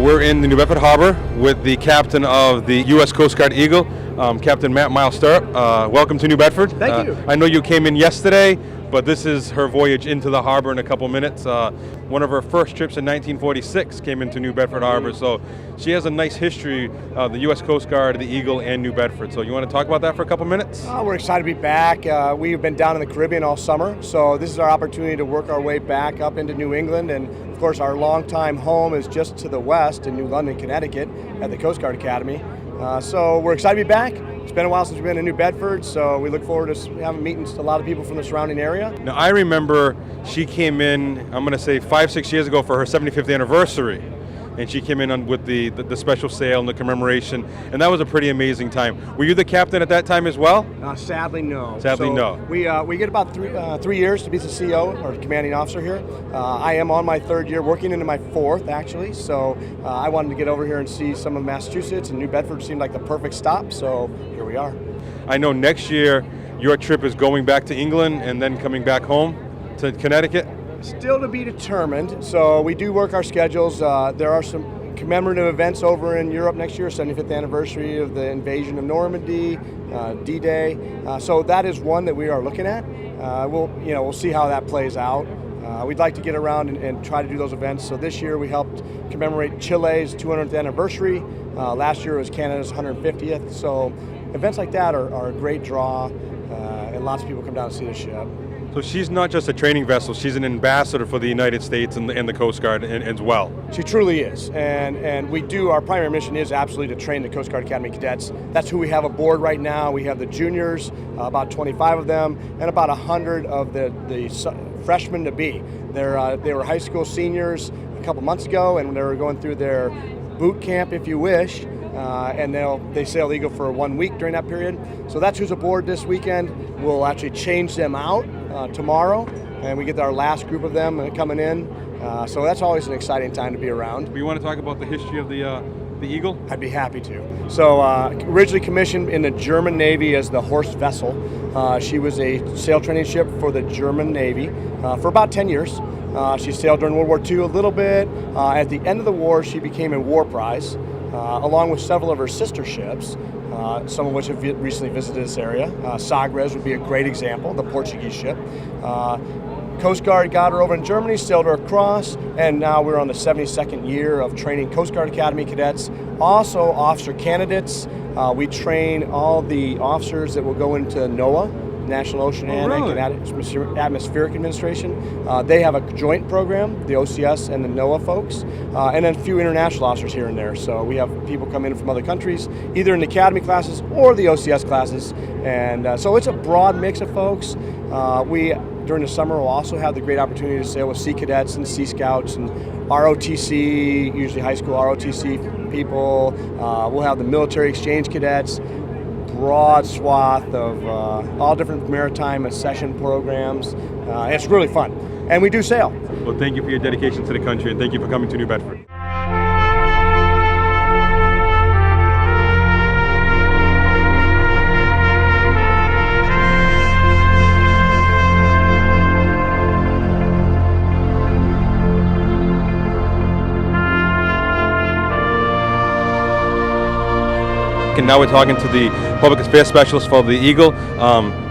We're in the New Bedford Harbor with the captain of the U.S. Coast Guard Eagle, Captain Matt Miles Stirrup. Welcome to New Bedford. Thank you. I know you came in yesterday, but this is her voyage into the harbor in a couple minutes. One of her first trips in 1946 came into New Bedford Harbor, so she has a nice history of the U.S. Coast Guard, the Eagle, and New Bedford. So you want to talk about that for a couple minutes? We're excited to be back. We've been down in the Caribbean all summer, so this is our opportunity to work our way back up into New England. And of course, our longtime home is just to the west in New London, Connecticut, at the Coast Guard Academy. So we're excited to be back. It's been a while since we've been in New Bedford, so we look forward to having meetings with a lot of people from the surrounding area. Now, I remember she came in, I'm going to say 5-6 years ago for her 75th anniversary. And she came in with the special sail and the commemoration, and that was a pretty amazing time. Were you the captain at that time as well? Sadly, no. Sadly, no. We get about three years to be the CO or commanding officer here. I am on my third year, working into my fourth actually. So I wanted to get over here and see some of Massachusetts, and New Bedford seemed like the perfect stop. So here we are. I know next year your trip is going back to England and then coming back home to Connecticut. Still to be determined. So we do work our schedules. There are some commemorative events over in Europe next year, 75th anniversary of the invasion of Normandy, D-Day. So that is one that we are looking at. We'll see how that plays out. We'd like to get around and try to do those events. So this year we helped commemorate Chile's 200th anniversary. Last year was Canada's 150th. So events like that are a great draw, and lots of people come down to see the ship. So she's not just a training vessel, she's an ambassador for the United States and the Coast Guard as well. She truly is, and our primary mission is absolutely to train the Coast Guard Academy cadets. That's who we have aboard right now. We have the juniors, about 25 of them, and about 100 of the freshmen to be. They were high school seniors a couple months ago, and they were going through their boot camp, if you wish, and they sail Eagle for 1 week during that period. So that's who's aboard this weekend. We'll actually change them out tomorrow, and we get our last group of them coming in. So that's always an exciting time to be around. We want to talk about the history of the Eagle? I'd be happy to. So originally commissioned in the German Navy as the Horst vessel. She was a sail training ship for the German Navy for about 10 years. She sailed during World War II a little bit. At the end of the war, she became a war prize, along with several of her sister ships, some of which have recently visited this area. Sagres would be a great example, the Portuguese ship. Coast Guard got her over in Germany, sailed her across, and now we're on the 72nd year of training Coast Guard Academy cadets, also officer candidates. We train all the officers that will go into NOAA, National Oceanic and Atmospheric Administration. They have a joint program, the OCS and the NOAA folks, and then a few international officers here and there. So we have people come in from other countries, either in the Academy classes or the OCS classes. And so it's a broad mix of folks. During the summer, we'll also have the great opportunity to sail with Sea Cadets and Sea Scouts and ROTC, usually high school ROTC people. We'll have the military exchange cadets, broad swath of all different maritime accession programs. It's really fun. And we do sail. Well, thank you for your dedication to the country, and thank you for coming to New Bedford. And now we're talking to the Public Affairs Specialist for the Eagle.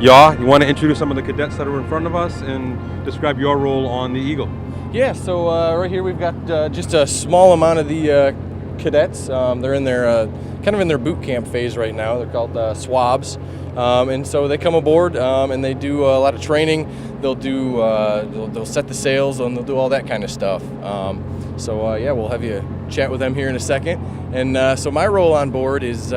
You want to introduce some of the cadets that are in front of us and describe your role on the Eagle? Yeah, so right here we've got just a small amount of the cadets. They're in their kind of in their boot camp phase right now. They're called swabs, and so they come aboard and they do a lot of training. They'll set the sails and they'll do all that kind of stuff. Yeah, we'll have you chat with them here in a second. And so my role on board is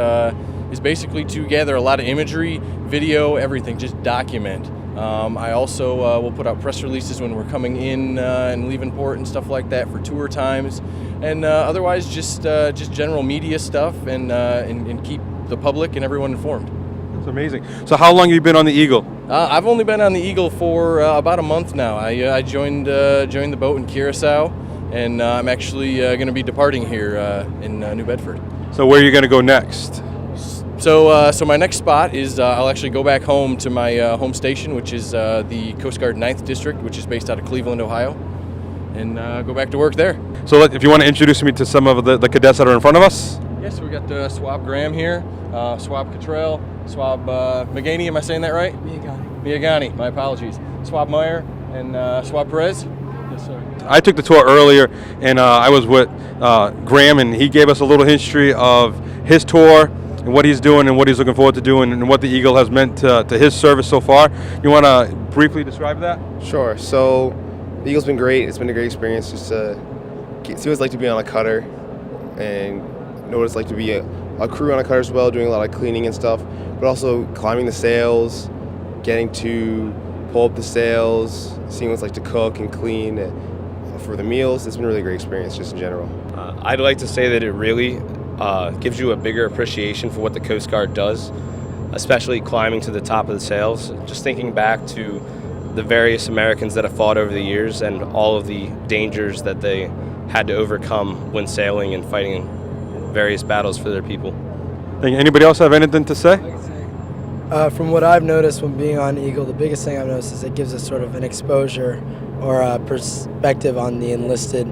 basically to gather a lot of imagery, video, everything, just document. I also will put out press releases when we're coming in and leaving port and stuff like that for tour times, and otherwise just general media stuff and keep the public and everyone informed. That's amazing. So how long have you been on the Eagle? I've only been on the Eagle for about a month now. I joined the boat in Curacao, and I'm actually going to be departing here in New Bedford. So where are you going to go next? So my next spot is I'll actually go back home to my home station, which is the Coast Guard 9th District, which is based out of Cleveland, Ohio, and go back to work there. So if you want to introduce me to some of the cadets that are in front of us. Yes, we got Swab Graham here, Swab Cottrell, Swab McGaney, am I saying that right? Miagani, my apologies. Swab Meyer and Swab Perez. Yes, sir. I took the tour earlier, and I was with Graham, and he gave us a little history of his tour and what he's doing and what he's looking forward to doing and what the Eagle has meant to his service so far. You want to briefly describe that? Sure. So the Eagle's been great. It's been a great experience just to see what it's like to be on a cutter and know what it's like to be a crew on a cutter as well, doing a lot of cleaning and stuff, but also climbing the sails, getting to pull up the sails, seeing what it's like to cook and clean for the meals. It's been a really great experience just in general. I'd like to say that it really gives you a bigger appreciation for what the Coast Guard does, especially climbing to the top of the sails. Just thinking back to the various Americans that have fought over the years and all of the dangers that they had to overcome when sailing and fighting various battles for their people. Anybody else have anything to say? From what I've noticed when being on Eagle, the biggest thing I've noticed is it gives us sort of an exposure or a perspective on the enlisted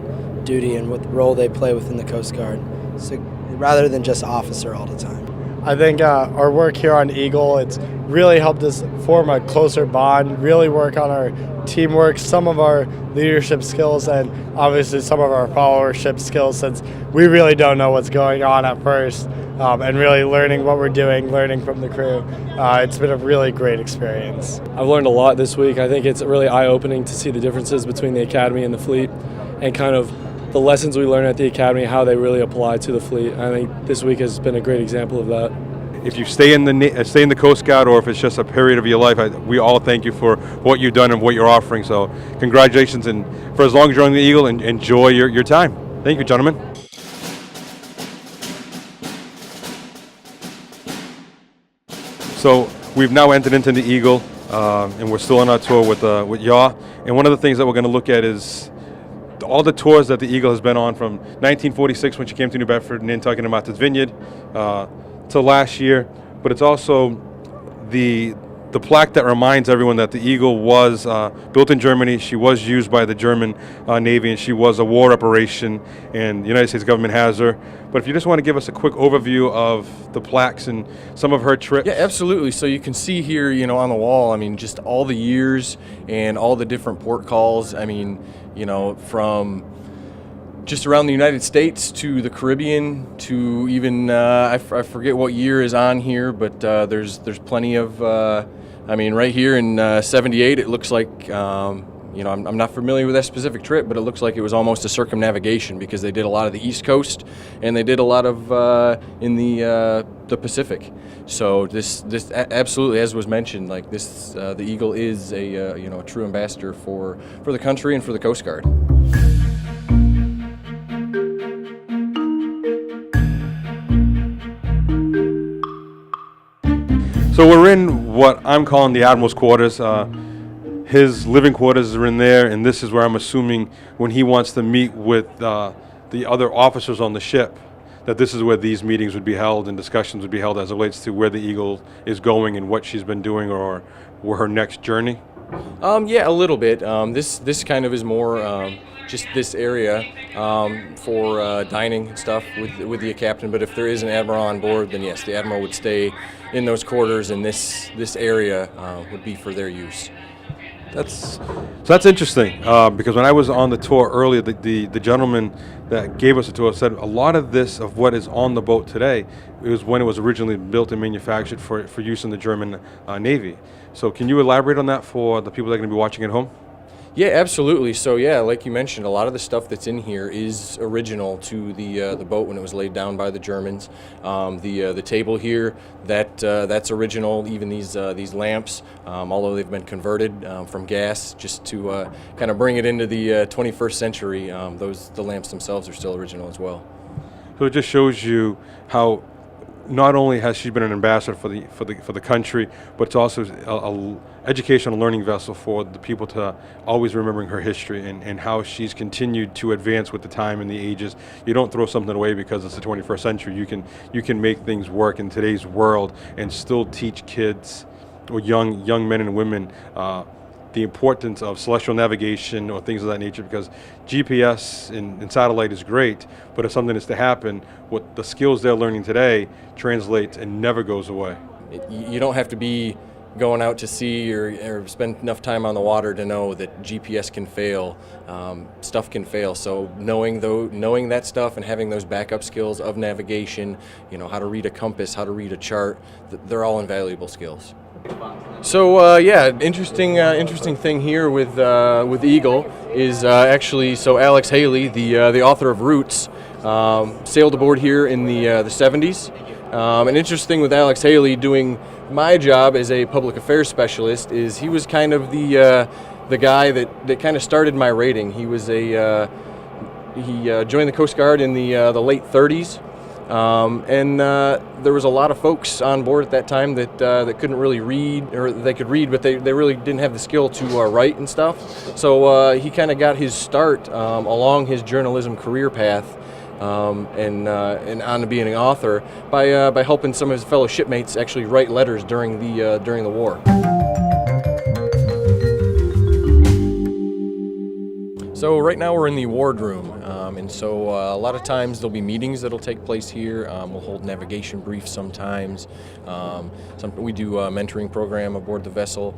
duty and what role they play within the Coast Guard, so rather than just officer all the time. I think our work here on Eagle, it's really helped us form a closer bond, really work on our teamwork, some of our leadership skills, and obviously some of our followership skills, since we really don't know what's going on at first, and really learning what we're doing, learning from the crew. It's been a really great experience. I've learned a lot this week. I think it's really eye-opening to see the differences between the Academy and the fleet, and kind of the lessons we learn at the Academy, how they really apply to the fleet. I think this week has been a great example of that. If you stay in the Coast Guard, or if it's just a period of your life, we all thank you for what you've done and what you're offering. So congratulations, and for as long as you're on the Eagle, and enjoy your time. Thank you, gentlemen. So we've now entered into the Eagle, and we're still on our tour with Yaw. And one of the things that we're going to look at is all the tours that the Eagle has been on from 1946 when she came to New Bedford, Nantucket and Martha's Vineyard, to last year. But it's also the plaque that reminds everyone that the Eagle was built in Germany. She was used by the German Navy, and she was a war reparation, and the United States government has her. But if you just want to give us a quick overview of the plaques and some of her trips. Yeah, absolutely. So you can see here, on the wall, just all the years and all the different port calls. From just around the United States to the Caribbean to even, I forget what year is on here, but there's plenty of, right here in 78, it looks like, I'm not familiar with that specific trip, but it looks like it was almost a circumnavigation because they did a lot of the East Coast and they did a lot of in the Pacific. So this absolutely, as was mentioned, the Eagle is a true ambassador for the country and for the Coast Guard. So we're in what I'm calling the Admiral's quarters. His living quarters are in there, and this is where I'm assuming when he wants to meet with the other officers on the ship, that this is where these meetings would be held and discussions would be held as it relates to where the Eagle is going and what she's been doing or her next journey. Yeah, a little bit. This kind of is more just this area for dining and stuff with the captain. But if there is an admiral on board, then yes, the admiral would stay in those quarters, and this area would be for their use. That's interesting because when I was on the tour earlier, the gentleman that gave us a tour said a lot of this of what is on the boat today was when it was originally built and manufactured for use in the German Navy. So can you elaborate on that for the people that are going to be watching at home? Yeah, absolutely. So yeah, like you mentioned, a lot of the stuff that's in here is original to the boat when it was laid down by the Germans. The table here, that's original. Even these lamps, although they've been converted from gas just to kind of bring it into the 21st century, the lamps themselves are still original as well. So it just shows you how not only has she been an ambassador for the country, but it's also a educational learning vessel for the people to always remembering her history and how she's continued to advance with the time and the ages. You don't throw something away because it's the 21st century. You can make things work in today's world and still teach kids or young men and women the importance of celestial navigation or things of that nature, because GPS and satellite is great, but if something is to happen, what the skills they're learning today translates and never goes away. You don't have to be going out to sea or spend enough time on the water to know that GPS can fail, stuff can fail. So knowing that stuff and having those backup skills of navigation, how to read a compass, how to read a chart, they're all invaluable skills. So interesting thing here with Eagle is actually, so Alex Haley, the author of Roots, sailed aboard here in the 70s. An interesting thing with Alex Haley doing my job as a public affairs specialist is he was kind of the guy that kind of started my rating. He was he joined the Coast Guard in the late 30s. And there was a lot of folks on board at that time that couldn't really read, or they could read, but they really didn't have the skill to write and stuff. So he kind of got his start along his journalism career path, and on to being an author by helping some of his fellow shipmates actually write letters during the war. So right now we're in the wardroom, and so a lot of times there'll be meetings that'll take place here. We'll hold navigation briefs sometimes. We do a mentoring program aboard the vessel,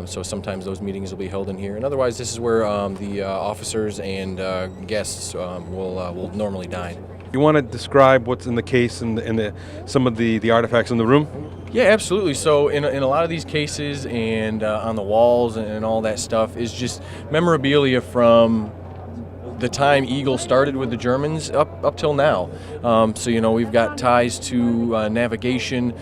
so sometimes those meetings will be held in here. And otherwise, this is where the officers and guests will normally dine. You want to describe what's in the case and some of the artifacts in the room? Yeah, absolutely. So in a lot of these cases and on the walls and all that stuff is just memorabilia from the time Eagle started with the Germans up till now. So we've got ties to navigation,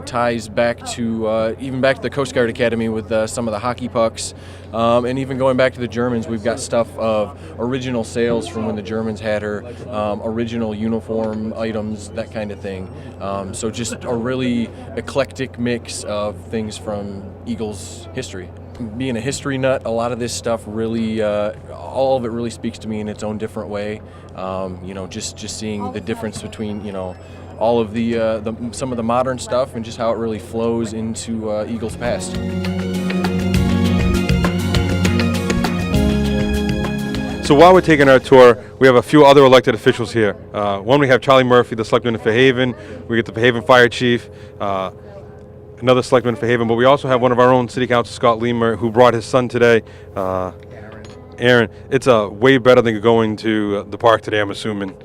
ties back to even back to the Coast Guard Academy with some of the hockey pucks, and even going back to the Germans, we've got stuff of original sails from when the Germans had her, original uniform items, that kind of thing. So just a really eclectic mix of things from Eagle's history. Being a history nut, a lot of this stuff really, all of it really speaks to me in its own different way. Just seeing the difference between, all of some of the modern stuff and just how it really flows into Eagle's past. So while we're taking our tour, we have a few other elected officials here. One, we have Charlie Murphy, the selectman in Fairhaven. We get the Fairhaven Fire Chief. Another selectman for Haven, but we also have one of our own city council, Scott Leamer, who brought his son today, Aaron. It's way better than going to the park today, I'm assuming.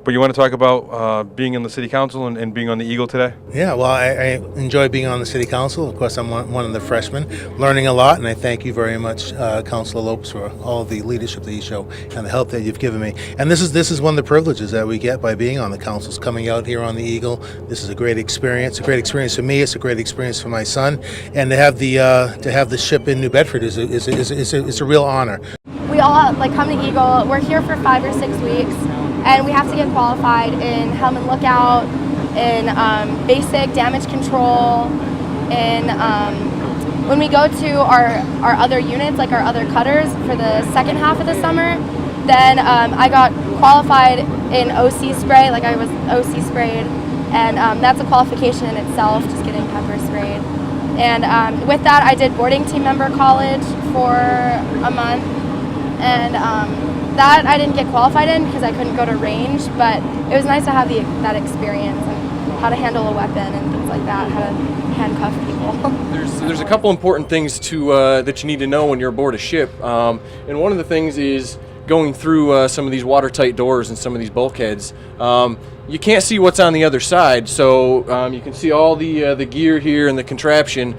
But you want to talk about being in the city council and being on the Eagle today? Yeah, well, I enjoy being on the city council. Of course, I'm one of the freshmen, learning a lot, and I thank you very much, Councilor Lopes, for all the leadership that you show and the help that you've given me. And this is one of the privileges that we get by being on the councils, coming out here on the Eagle. This is a great experience. A great experience for me. It's a great experience for my son, and to have the ship in New Bedford is a real honor. We all come to Eagle. We're here for 5 or 6 weeks. And we have to get qualified in helm and lookout, in basic damage control, and when we go to our other units, like our other cutters, for the second half of the summer, then I got qualified in OC spray, like I was OC sprayed, and that's a qualification in itself, just getting pepper sprayed. And with that, I did boarding team member college for a month, and that I didn't get qualified in because I couldn't go to range, but it was nice to have that experience and how to handle a weapon and things like that, how to handcuff people. There's a couple important things that you need to know when you're aboard a ship, and one of the things is going through some of these watertight doors and some of these bulkheads. You can't see what's on the other side, so you can see all the gear here and the contraption.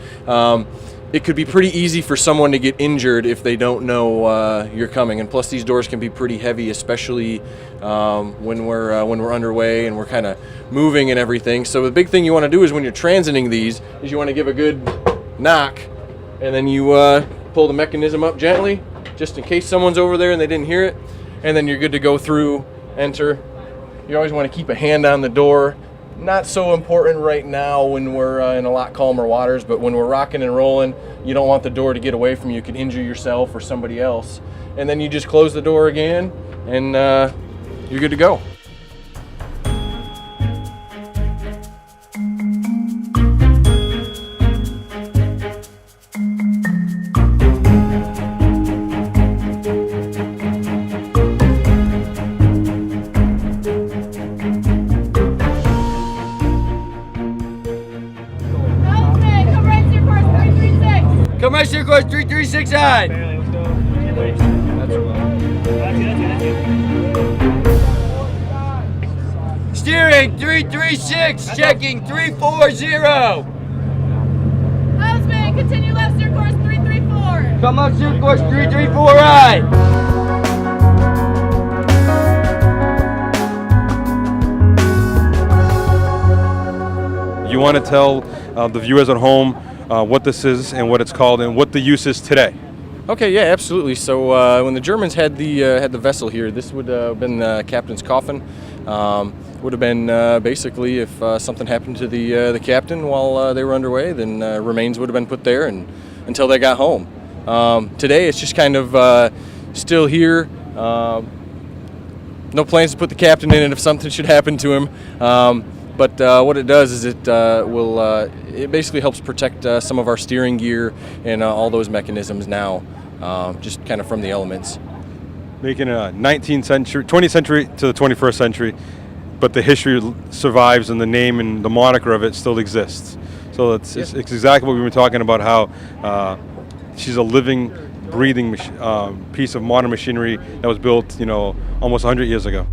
It could be pretty easy for someone to get injured if they don't know you're coming, and plus these doors can be pretty heavy, especially when we're underway and we're kind of moving and everything. So the big thing you want to do is when you're transiting these is you want to give a good knock, and then you pull the mechanism up gently, just in case someone's over there and they didn't hear it, and then you're good to go through, enter. You always want to keep a hand on the door. Not so important right now when we're in a lot calmer waters, but when we're rocking and rolling, you don't want the door to get away from you. You could injure yourself or somebody else. And then you just close the door again, and you're good to go. 336 high. Steering 336, checking 340. Houseman, continue left steer course 334. Come up steer course 334 right. You want to tell the viewers at home what this is and what it's called and what the use is today? Okay, yeah, absolutely. So when the Germans had the vessel here, this would have been the captain's coffin. Would have been basically if something happened to the captain while they were underway, then remains would have been put there and until they got home. Today it's just kind of still here. No plans to put the captain in it if something should happen to him. But what it does is it basically helps protect some of our steering gear and all those mechanisms now, just kind of from the elements. Making a 19th century, 20th century to the 21st century, but the history survives and the name and the moniker of it still exists. So it's exactly what we were talking about, how she's a living, breathing piece of modern machinery that was built, almost 100 years ago.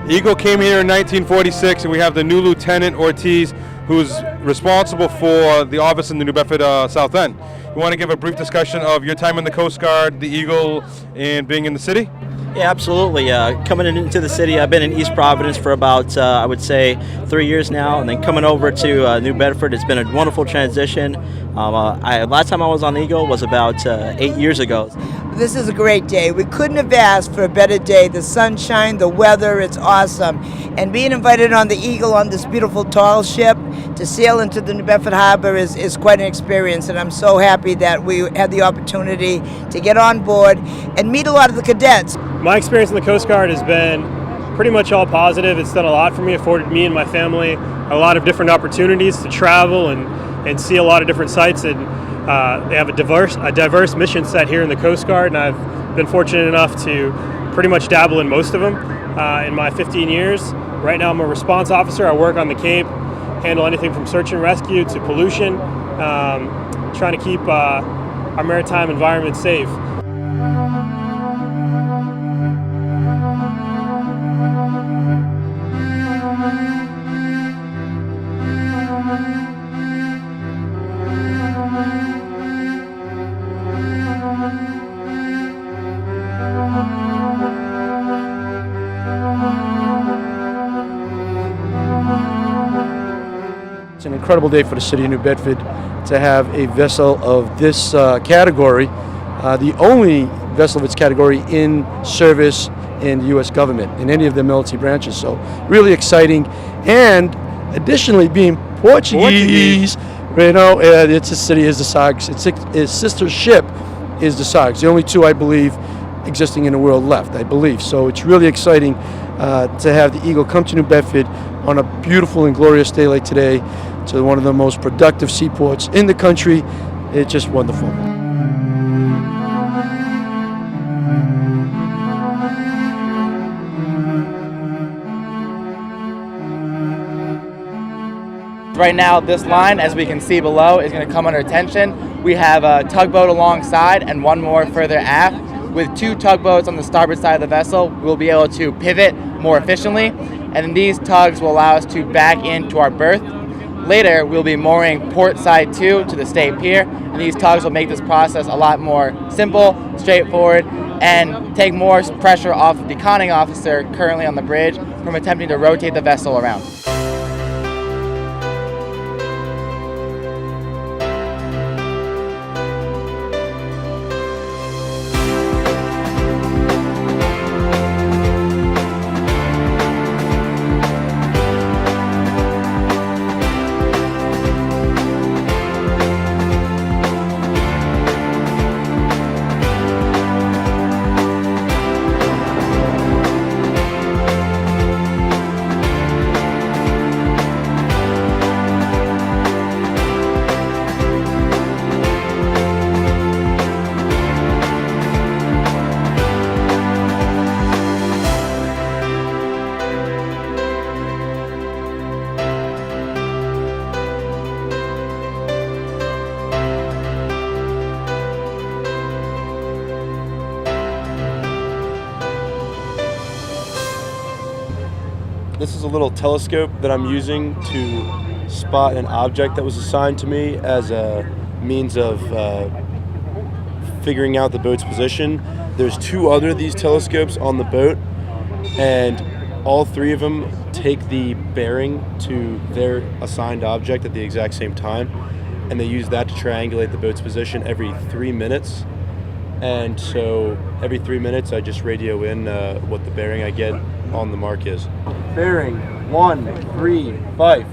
Eagle came here in 1946, and we have the new Lieutenant Ortiz, who's responsible for the office in the New Bedford South End. You want to give a brief discussion of your time in the Coast Guard, the Eagle, and being in the city? Yeah, absolutely. Coming into the city, I've been in East Providence for about, I would say, 3 years now, and then coming over to New Bedford, it's been a wonderful transition. Last time I was on Eagle was about 8 years ago. This is a great day. We couldn't have asked for a better day. The sunshine, the weather, it's awesome. And being invited on the Eagle on this beautiful tall ship to sail into the New Bedford Harbor is quite an experience, and I'm so happy that we had the opportunity to get on board and meet a lot of the cadets. My experience in the Coast Guard has been pretty much all positive. It's done a lot for me, afforded me and my family a lot of different opportunities to travel and see a lot of different sites. And they have a diverse mission set here in the Coast Guard, and I've been fortunate enough to pretty much dabble in most of them in my 15 years. Right now I'm a response officer. I work on the Cape, handle anything from search and rescue to pollution, trying to keep our maritime environment safe. It's an incredible day for the City of New Bedford to have a vessel of this category, the only vessel of its category in service in the U.S. government, in any of the military branches. So really exciting, and additionally being Portuguese. It's a city is the Sags. Its sister ship is the Sags. The only two, I believe, existing in the world left, I believe. So it's really exciting to have the Eagle come to New Bedford on a beautiful and glorious day like today, to one of the most productive seaports in the country. It's just wonderful. Right now, this line, as we can see below, is going to come under tension. We have a tugboat alongside and one more further aft. With two tugboats on the starboard side of the vessel, we'll be able to pivot more efficiently, and these tugs will allow us to back into our berth. Later, we'll be mooring port side 2 to the state pier, and these tugs will make this process a lot more simple, straightforward, and take more pressure off the conning officer currently on the bridge from attempting to rotate the vessel around. This is a little telescope that I'm using to spot an object that was assigned to me as a means of figuring out the boat's position. There's 2 other of these telescopes on the boat, and all 3 of them take the bearing to their assigned object at the exact same time, and they use that to triangulate the boat's position every 3 minutes. And so every 3 minutes I just radio in what the bearing I get on the mark is. Bearing 135.